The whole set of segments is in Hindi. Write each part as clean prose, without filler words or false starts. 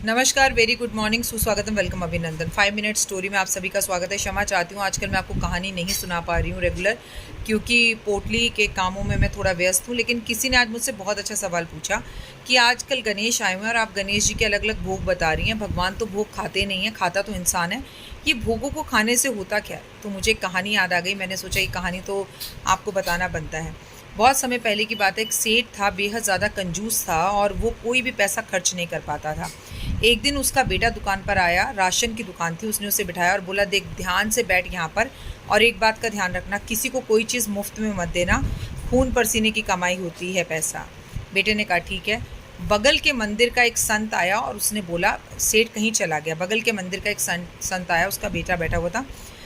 नमस्कार, वेरी गुड मॉर्निंग, सुस्वागतम, वेलकम, अभिनंदन। 5 मिनट स्टोरी में आप सभी का स्वागत है। क्षमा चाहती हूँ, आजकल मैं आपको कहानी नहीं सुना पा रही हूँ रेगुलर, क्योंकि पोटली के कामों में मैं थोड़ा व्यस्त हूँ। लेकिन किसी ने आज मुझसे बहुत अच्छा सवाल पूछा कि आजकल गणेश आए हुए हैं और आप गणेश जी के अलग अलग भोग बता रही हैं। भगवान तो भोग खाते नहीं हैं, खाता तो इंसान है। ये भोगों को खाने से होता क्या है? तो मुझे एक कहानी याद आ गई। मैंने सोचा ये कहानी तो आपको बताना बनता है। बहुत समय पहले की बात है, एक सेठ था, बेहद ज़्यादा कंजूस था और वो कोई भी पैसा खर्च नहीं कर पाता था। एक दिन उसका बेटा दुकान पर आया, राशन की दुकान थी। उसने उसे बिठाया और बोला, देख, ध्यान से बैठ यहाँ पर, और एक बात का ध्यान रखना, किसी को कोई चीज़ मुफ्त में मत देना, खून पसीने की कमाई होती है पैसा। बेटे ने कहा, ठीक है। बगल के मंदिर का एक संत आया और उसने बोला, सेठ कहीं चला गया। बगल के मंदिर का एक संत आया, उसका बेटा बैठा हुआ था।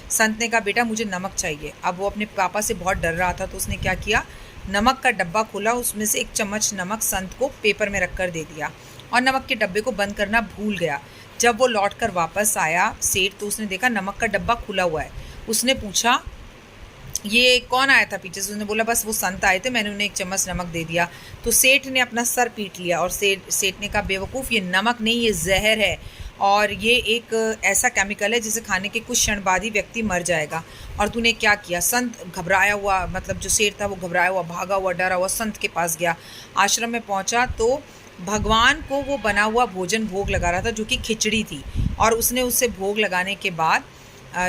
संत ने कहा, बेटा मुझे नमक चाहिए। अब वो अपने पापा से बहुत डर रहा था, तो उसने क्या किया, नमक का डब्बा खोला, उसमें से एक चम्मच नमक संत को पेपर में रख कर दे दिया और नमक के डब्बे को बंद करना भूल गया। जब वो लौट कर वापस आया सेठ, तो उसने देखा नमक का डब्बा खुला हुआ है। उसने पूछा, ये कौन आया था पीछे से? उसने बोला, बस वो संत आए थे, मैंने उन्हें एक चम्मच नमक दे दिया। तो सेठ ने अपना सर पीट लिया और सेठ ने कहा, बेवकूफ़, ये नमक नहीं, ये जहर है और ये एक ऐसा केमिकल है जिसे खाने के कुछ क्षण बाद ही व्यक्ति मर जाएगा। और तूने क्या किया? संत घबराया हुआ, मतलब जो सेठ था वो घबराया हुआ, भागा हुआ, डरा हुआ संत के पास गया। आश्रम में पहुंचा तो भगवान को वो बना हुआ भोजन भोग लगा रहा था, जो कि खिचड़ी थी। और उसने उससे भोग लगाने के बाद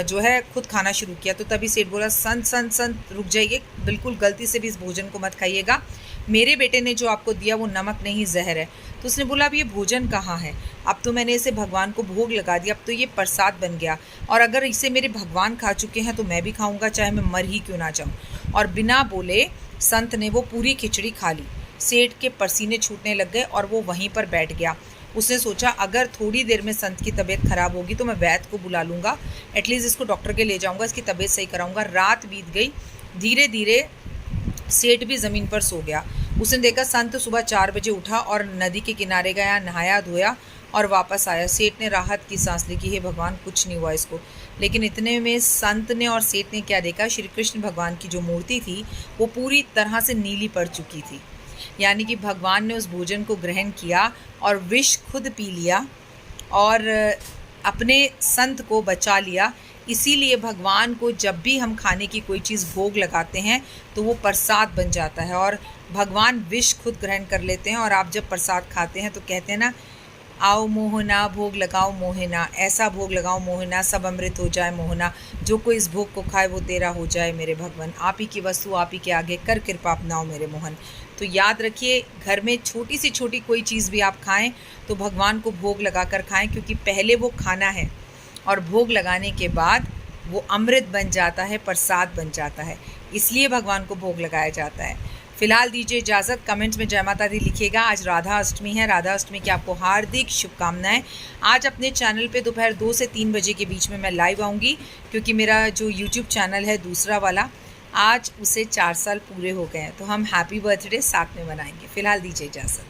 जो है खुद खाना शुरू किया। तो तभी सेठ बोला, संत संत संत रुक जाइए, बिल्कुल गलती से भी इस भोजन को मत खाइएगा। मेरे बेटे ने जो आपको दिया वो नमक नहीं, जहर है। तो उसने बोला, अब ये भोजन कहाँ है? अब तो मैंने इसे भगवान को भोग लगा दिया, अब तो ये प्रसाद बन गया, और अगर इसे मेरे भगवान खा चुके हैं तो मैं भी खाऊंगा, चाहे मैं मर ही क्यों ना जाऊँ। और बिना बोले संत ने वो पूरी खिचड़ी खा ली। सेठ के पसीने छूटने लग गए और वो वहीं पर बैठ गया। उसने सोचा, अगर थोड़ी देर में संत की तबीयत ख़राब होगी तो मैं वैद्य को बुला लूँगा, एटलीस्ट इसको डॉक्टर के ले जाऊँगा, इसकी तबीयत सही कराऊँगा। रात बीत गई, धीरे धीरे सेठ भी ज़मीन पर सो गया। उसने देखा संत सुबह 4 बजे उठा और नदी के किनारे गया, नहाया धोया और वापस आया। सेठ ने राहत की सांस ली कि हे भगवान, कुछ नहीं हुआ इसको। लेकिन इतने में संत ने और सेठ ने क्या देखा, श्री कृष्ण भगवान की जो मूर्ति थी वो पूरी तरह से नीली पड़ चुकी थी। यानी कि भगवान ने उस भोजन को ग्रहण किया और विष खुद पी लिया और अपने संत को बचा लिया। इसीलिए भगवान को जब भी हम खाने की कोई चीज़ भोग लगाते हैं तो वो प्रसाद बन जाता है, और भगवान विष खुद ग्रहण कर लेते हैं। और आप जब प्रसाद खाते हैं तो कहते हैं ना, आओ मोहना भोग लगाओ मोहना, ऐसा भोग लगाओ मोहना, सब अमृत हो जाए मोहना, जो कोई इस भोग को खाए वो तेरा हो जाए मेरे भगवान, आप ही की वस्तु आप ही के आगे कर कृपा अपनाओ मेरे मोहन। तो याद रखिए, घर में छोटी से छोटी कोई चीज़ भी आप खाएं तो भगवान को भोग लगा कर खाएँ, क्योंकि पहले वो खाना है और भोग लगाने के बाद वो अमृत बन जाता है, प्रसाद बन जाता है, इसलिए भगवान को भोग लगाया जाता है। फिलहाल दीजिए इजाज़त। कमेंट्स में जय माता दी लिखिएगा। आज राधा अष्टमी है, राधा अष्टमी की आपको हार्दिक शुभकामनाएं। आज अपने चैनल पे दोपहर 2 से 3 बजे के बीच में मैं लाइव आऊँगी, क्योंकि मेरा जो यूट्यूब चैनल है दूसरा वाला, आज उसे 4 साल पूरे हो गए हैं, तो हम हैप्पी बर्थडे साथ में मनाएंगे। फिलहाल दीजिए इजाज़त।